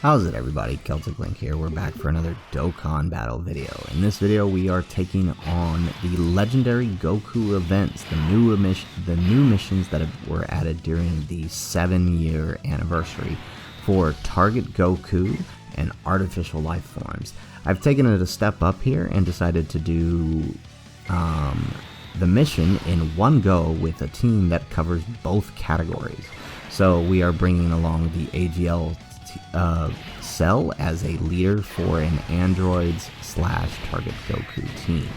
How's it, everybody? Celtic Link here. We're back for another Dokkan battle video. In this video we are taking on the legendary Goku events, the new missions that were added during the 7-year anniversary for Target Goku and Artificial Life Forms. I've taken it a step up here and decided to do the mission in one go with a team that covers both categories. So we are bringing along the AGL Cell as a leader for an Androids/Target Goku team.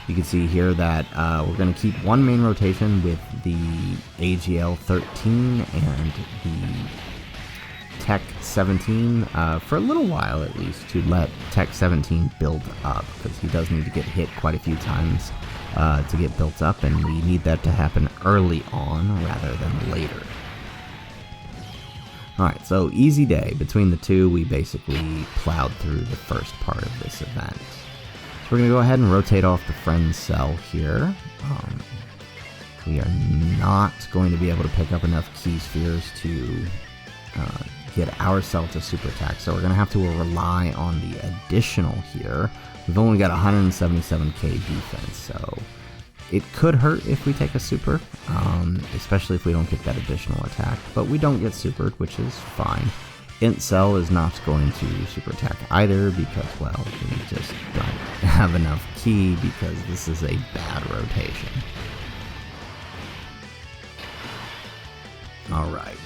You can see here that we're going to keep one main rotation with the AGL 13 and the Tech 17 for a little while at least, to let Tech 17 build up, because he does need to get hit quite a few times to get built up, and we need that to happen early on rather than later. Alright, so easy day. Between the two, we basically plowed through the first part of this event. So we're going to go ahead and rotate off the friend cell here. We are not going to be able to pick up enough key spheres to get our cell to super attack, so we're going to have to rely on the additional here. We've only got 177k defense, so it could hurt if we take a super, especially if we don't get that additional attack, but we don't get supered, which is fine. Int Cell is not going to super attack either because, well, we just don't have enough key because this is a bad rotation. Alright.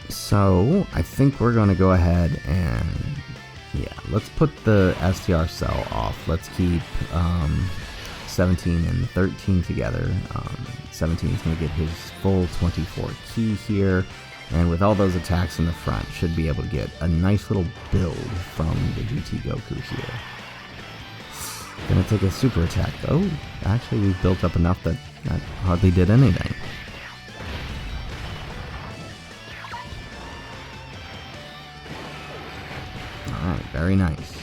So, I think we're going to go ahead and, yeah, let's put the STR cell off. Let's keep 17 and 13 together. 17 is going to get his full 24 key here, and with all those attacks in the front, should be able to get a nice little build from the GT Goku here. Gonna take a super attack though. Actually, we've built up enough that hardly did anything. Alright, very nice.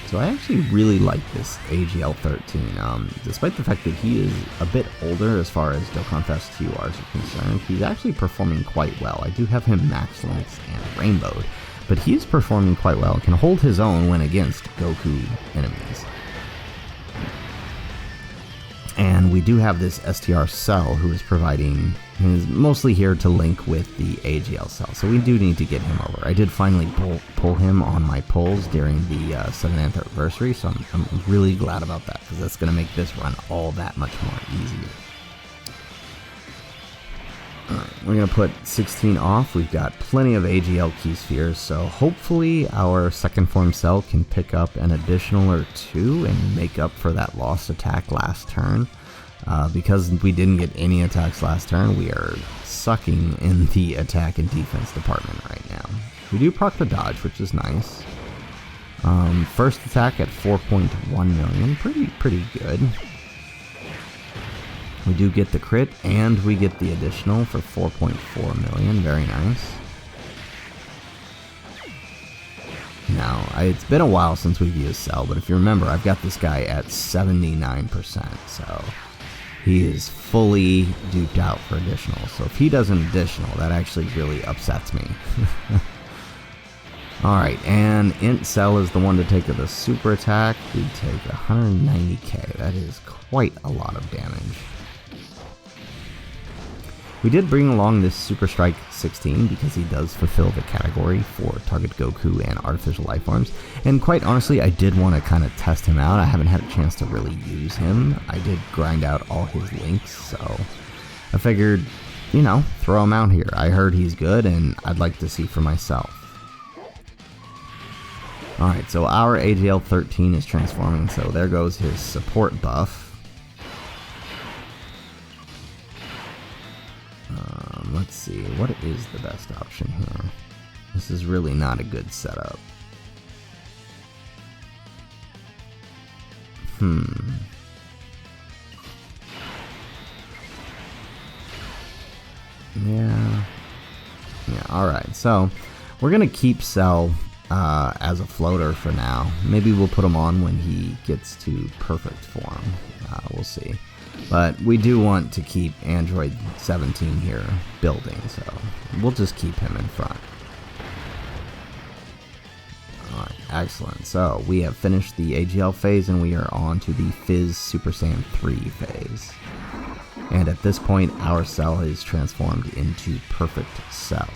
So I actually really like this AGL 13, despite the fact that he is a bit older as far as Dokkan Fest TURs are concerned. He's actually performing quite well. I do have him max lengths and rainbowed, but he is performing quite well and can hold his own when against Goku enemies. And we do have this STR Cell who is providing, is mostly here to link with the AGL Cell, so we do need to get him over. I did finally pull him on my pulls during the 7th anniversary, so I'm really glad about that, because that's going to make this run all that much more easier. Alright, we're going to put 16 off. We've got plenty of AGL key spheres, so hopefully our second form cell can pick up an additional or two and make up for that lost attack last turn. Because we didn't get any attacks last turn, we are sucking in the attack and defense department right now. We do proc the dodge, which is nice. First attack at 4.1 million, pretty good. We do get the crit, and we get the additional for 4.4 million, very nice. Now, it's been a while since we've used Cell, but if you remember, I've got this guy at 79%, so he is fully duped out for additional. So if he does an additional, that actually really upsets me. Alright, and Int Cell is the one to take the super attack. We take 190k, that is quite a lot of damage. We did bring along this Super Strike 16 because he does fulfill the category for Target Goku and Artificial Life Forms, and quite honestly, I did want to kind of test him out. I haven't had a chance to really use him. I did grind out all his links, so I figured, you know, throw him out here. I heard he's good, and I'd like to see for myself. Alright, so our AGL 13 is transforming, so there goes his support buff. Let's see, what is the best option here? This is really not a good setup. Yeah, alright, so we're gonna keep Cell as a floater for now. Maybe we'll put him on when he gets to perfect form. We'll see. But we do want to keep Android 17 here building, so we'll just keep him in front. Alright, excellent. So we have finished the AGL phase and we are on to the Fizz Super Saiyan 3 phase. And at this point, our cell is transformed into Perfect Cell.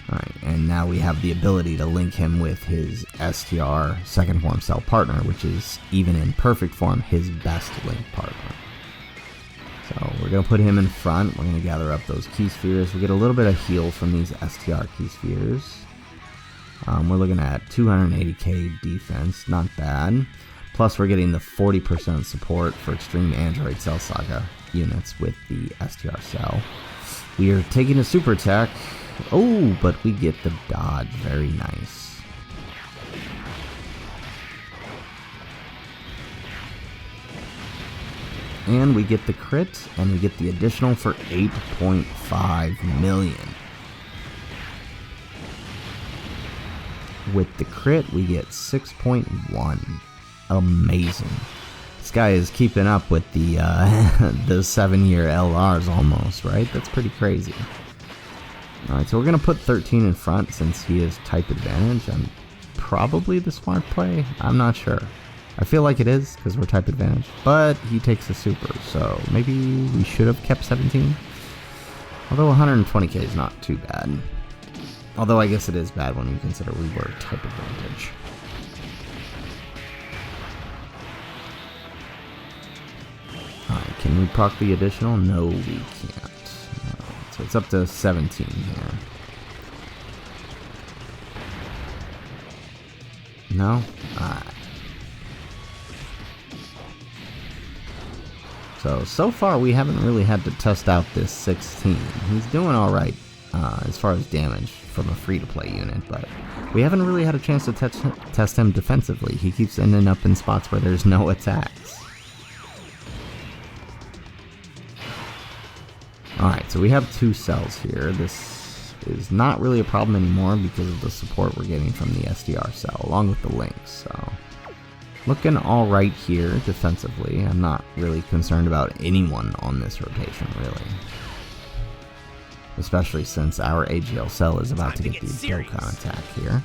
Alright, and now we have the ability to link him with his STR second form cell partner, which is, even in perfect form, his best link partner. So we're going to put him in front. We're going to gather up those key spheres. We get a little bit of heal from these STR key spheres. We're looking at 280k defense, not bad. Plus we're getting the 40% support for Extreme Android Cell Saga units with the STR cell. We are taking a super attack. Oh, but we get the dodge. Very nice. And we get the crit, and we get the additional for 8.5 million. With the crit, we get 6.1. Amazing. This guy is keeping up with the the 7-year LRs almost, right? That's pretty crazy. Alright, so we're going to put 13 in front since he is type advantage. Probably the smart play. I'm not sure. I feel like it is because we're type advantage, but he takes a super, so maybe we should have kept 17. Although 120k is not too bad. Although I guess it is bad when you consider we were type advantage. Alright, can we proc the additional? No, we can't. So it's up to 17 here. No? Alright. So far we haven't really had to test out this 16. He's doing alright as far as damage from a free-to-play unit, but we haven't really had a chance to test him defensively. He keeps ending up in spots where there's no attacks. Alright, so we have 2 cells here. This is not really a problem anymore because of the support we're getting from the SDR cell, along with the links, so looking alright here defensively. I'm not really concerned about anyone on this rotation, really. Especially since our AGL cell is about to get the Dokkan attack here.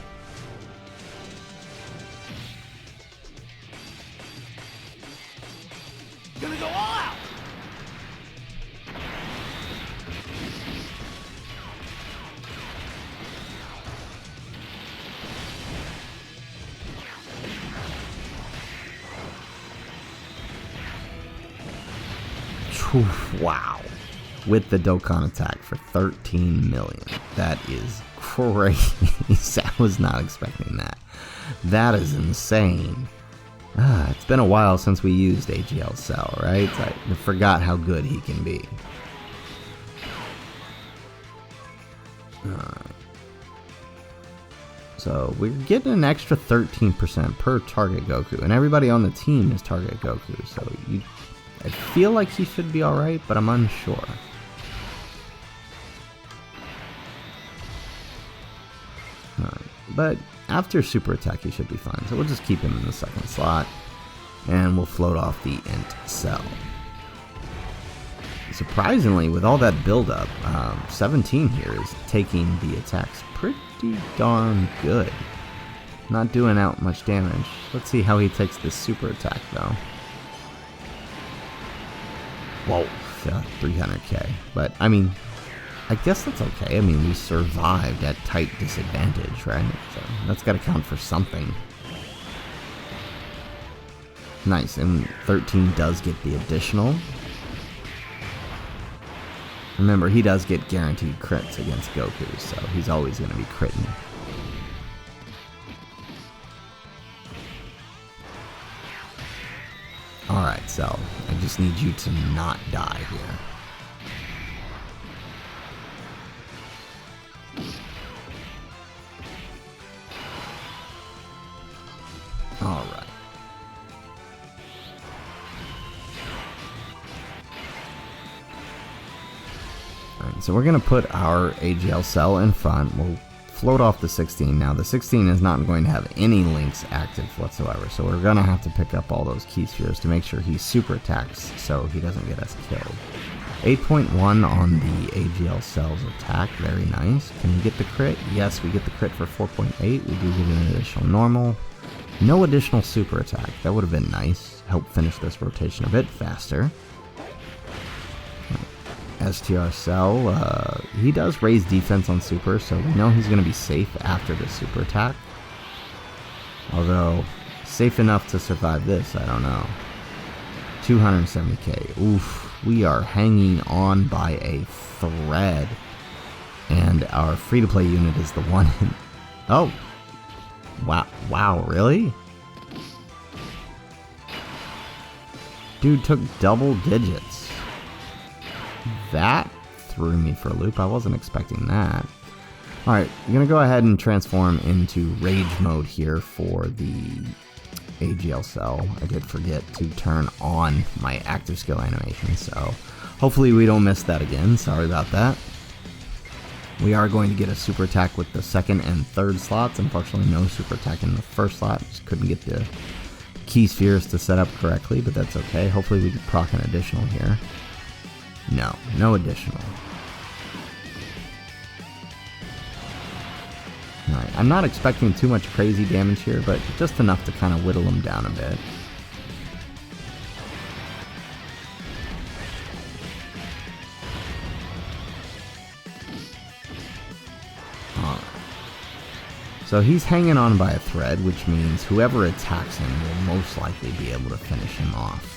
Gonna go all out. Wow. With the Dokkan attack for 13 million. That is crazy. I was not expecting that. That is insane. It's been a while since we used AGL Cell, right? I forgot how good he can be. So we're getting an extra 13% per target Goku, and everybody on the team is target Goku, so I feel like he should be alright, but I'm unsure. But after super attack he should be fine, so we'll just keep him in the second slot, and we'll float off the int cell. Surprisingly, with all that buildup, 17 here is taking the attacks pretty darn good. Not doing out much damage. Let's see how he takes this super attack though. Whoa, 300k. But I mean, I guess that's okay. I mean, we survived at tight disadvantage, right? So that's got to count for something. Nice, and 13 does get the additional. Remember, he does get guaranteed crits against Goku, so he's always going to be critting. Alright, so I just need you to not die here. Alright. Alright, so we're going to put our AGL cell in front. We'll float off the 16. Now the 16 is not going to have any links active whatsoever, so we're gonna have to pick up all those key spheres to make sure he super attacks so he doesn't get us killed. 8.1 on the AGL Cells attack, very nice. Can we get the crit? Yes, we get the crit for 4.8. We do get an additional normal. No additional super attack, that would have been nice. Help finish this rotation a bit faster. STR Cell, he does raise defense on super, so we know he's going to be safe after the super attack. Although, safe enough to survive this, I don't know. 270k, oof, we are hanging on by a thread. And our free-to-play unit is the one in... Oh! Wow, really? Dude took double digits. That threw me for a loop. I wasn't expecting that. Alright, I'm going to go ahead and transform into Rage mode here for the AGL Cell. I did forget to turn on my active skill animation, so hopefully we don't miss that again. Sorry about that. We are going to get a super attack with the second and third slots. Unfortunately, no super attack in the first slot. Just couldn't get the key spheres to set up correctly, but that's okay. Hopefully we can proc an additional here. No additional. Alright, I'm not expecting too much crazy damage here, but just enough to kind of whittle him down a bit. Alright. So he's hanging on by a thread, which means whoever attacks him will most likely be able to finish him off.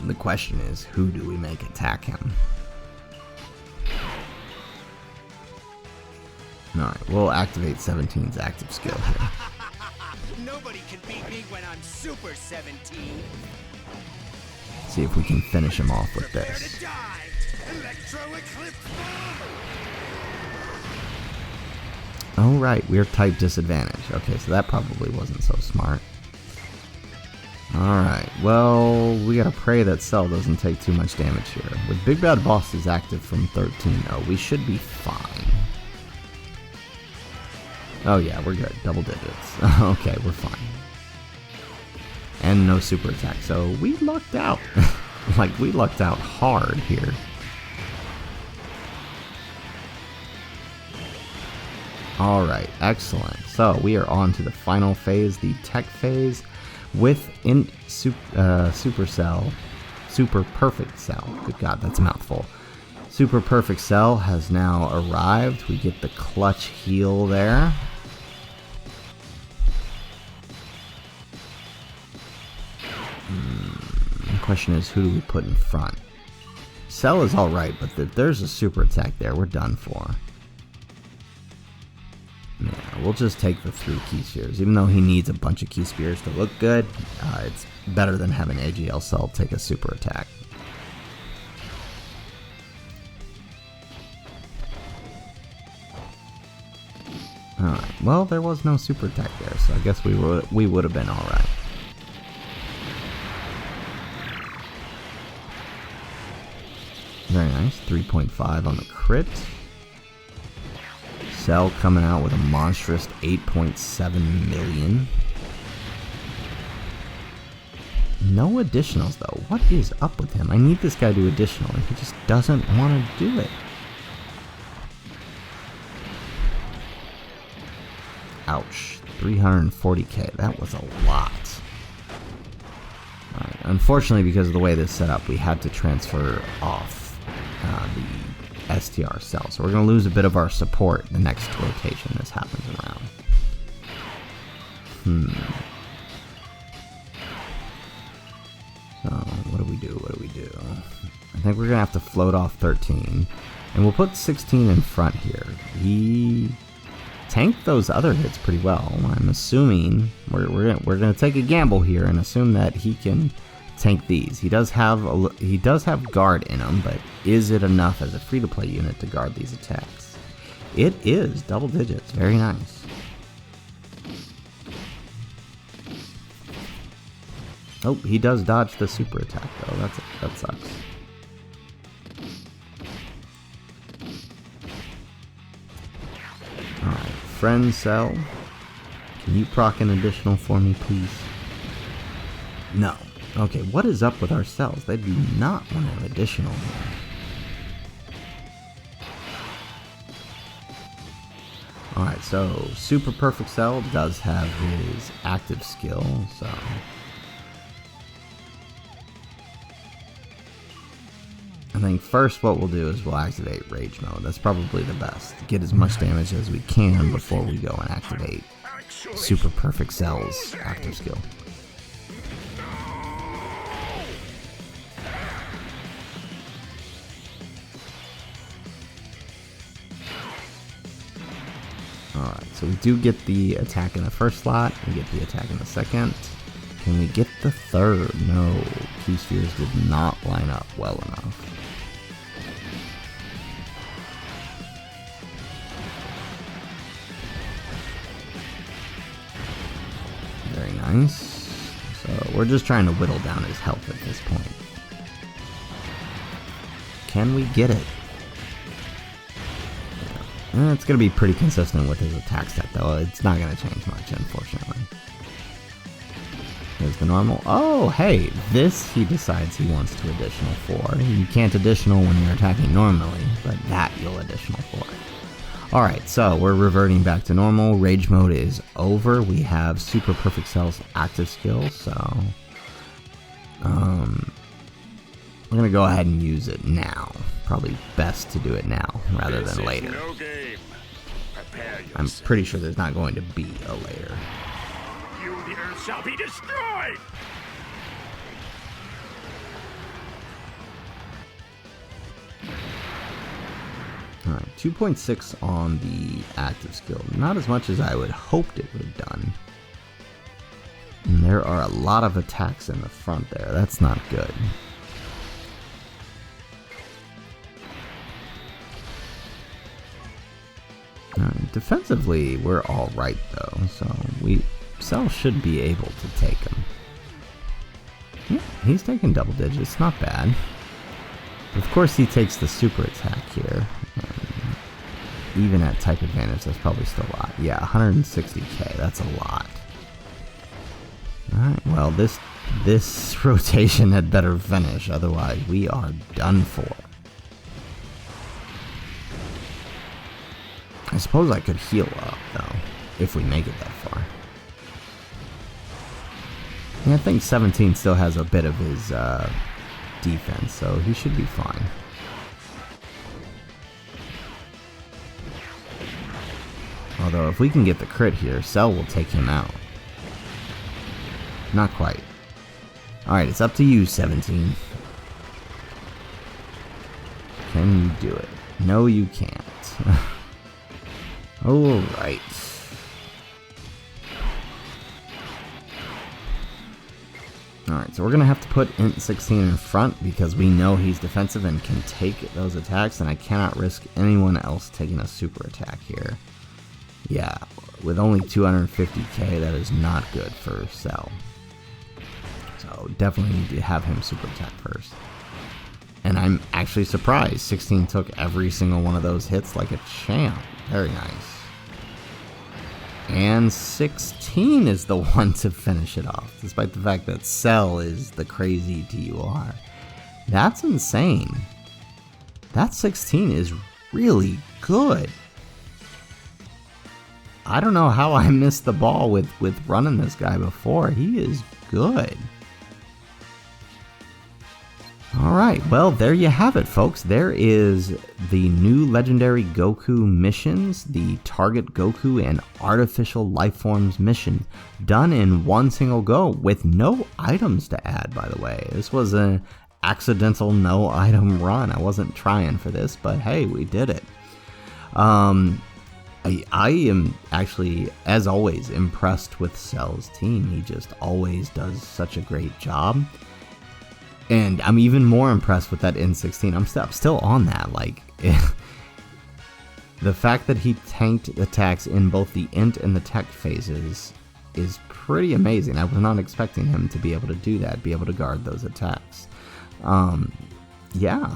The question is, who do we make attack him? Alright, we'll activate 17's active skill here. Nobody can beat me when I'm Super 17. See if we can finish him off with Prepare this. to die. Electro Eclipse bomb. Oh right, we're type disadvantage. Okay, so that probably wasn't so smart. Alright, well, we gotta pray that Cell doesn't take too much damage here. With Big Bad Boss is active from 13 though, we should be fine. Oh yeah, we're good, double digits. Okay, we're fine. And no super attack, so we lucked out. Like, we lucked out hard here. Alright, excellent. So, we are on to the final phase, the tech phase, with Super Cell, Super Perfect Cell. Good God, that's a mouthful. Super Perfect Cell has now arrived. We get the clutch heal there. The question is, who do we put in front? Cell is alright, but if there's a super attack there, we're done for. Yeah, we'll just take the 3 key spheres. Even though he needs a bunch of key spheres to look good, it's better than having AGL Cell take a super attack. Alright, well, there was no super attack there, so I guess we would have been alright. Very nice, 3.5 on the crit. Cell coming out with a monstrous 8.7 million. No additionals though. What is up with him? I need this guy to additional and he just doesn't want to do it. Ouch. 340k. That was a lot. Alright, unfortunately, because of the way this is set up, we had to transfer off the STR cell. So we're going to lose a bit of our support the next rotation this happens around. So, what do we do? I think we're going to have to float off 13. And we'll put 16 in front here. He tanked those other hits pretty well. I'm assuming we're gonna take a gamble here and assume that he can tank these. He does have guard in him, but is it enough as a free-to-play unit to guard these attacks? It is double digits. Very nice. Oh, he does dodge the super attack though. That sucks. Alright, friend Cell. Can you proc an additional for me, please? No. Okay, what is up with our cells? They do not want to have additional here. Alright, so Super Perfect Cell does have his active skill, so... I think first what we'll do is we'll activate Rage Mode. That's probably the best. Get as much damage as we can before we go and activate Super Perfect Cell's active skill. Alright, so we do get the attack in the first slot, we get the attack in the second. Can we get the third? No, two spheres did not line up well enough. Very nice. So we're just trying to whittle down his health at this point. Can we get it? It's going to be pretty consistent with his attack stat, though. It's not going to change much, unfortunately. Here's the normal. Oh, hey, this he decides he wants to additional for. You can't additional when you're attacking normally, but that you'll additional for. Alright, so we're reverting back to normal. Rage mode is over. We have Super Perfect Cell's active skill, so... we're going to go ahead and use it now. Probably best to do it now, rather than later. I'm pretty sure there's not going to be a later. You, the Earth, shall be destroyed! Alright, 2.6 on the active skill. Not as much as I would hoped it would have done. And there are a lot of attacks in the front there. That's not good. Defensively, we're all right though, so Cell should be able to take him. Yeah, he's taking double digits, not bad. Of course, he takes the super attack here. Even at type advantage, that's probably still a lot. Yeah, 160k, that's a lot. Alright, well, this rotation had better finish, otherwise we are done for. I suppose I could heal up, though, if we make it that far. And I think 17 still has a bit of his defense, so he should be fine. Although, if we can get the crit here, Cell will take him out. Not quite. Alright, it's up to you, 17. Can you do it? No, you can't. Alright. Alright, so we're going to have to put Int 16 in front because we know he's defensive and can take those attacks, and I cannot risk anyone else taking a super attack here. Yeah, with only 250k, that is not good for Cell. So definitely need to have him super attack first. And I'm actually surprised 16 took every single one of those hits like a champ. Very nice. And 16 is the one to finish it off, despite the fact that Cell is the crazy TUR. That's insane. That 16 is really good. I don't know how I missed the ball with running this guy before. He is good. Alright, well, there you have it, folks. There is the new legendary Goku missions, the Target Goku and Artificial Lifeforms mission, done in one single go with no items to add, by the way. This was an accidental no item run. I wasn't trying for this, but hey, we did it. I am actually, as always, impressed with Cell's team. He just always does such a great job. And I'm even more impressed with that N16. I'm still on that. Like, the fact that he tanked attacks in both the int and the tech phases is pretty amazing. I was not expecting him to be able to do that, be able to guard those attacks. Yeah.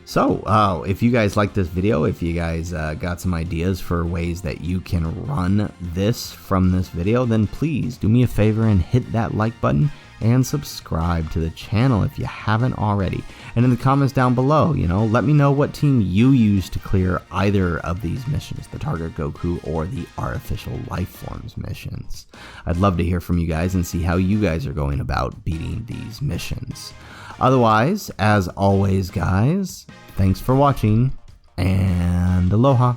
So, if you guys like this video, if you guys got some ideas for ways that you can run this from this video, then please do me a favor and hit that like button and subscribe to the channel if you haven't already. And in the comments down below, let me know what team you use to clear either of these missions, the Target Goku or the Artificial Life Forms missions. I'd love to hear from you guys and see how you guys are going about beating these missions. Otherwise, as always, guys, thanks for watching, and aloha.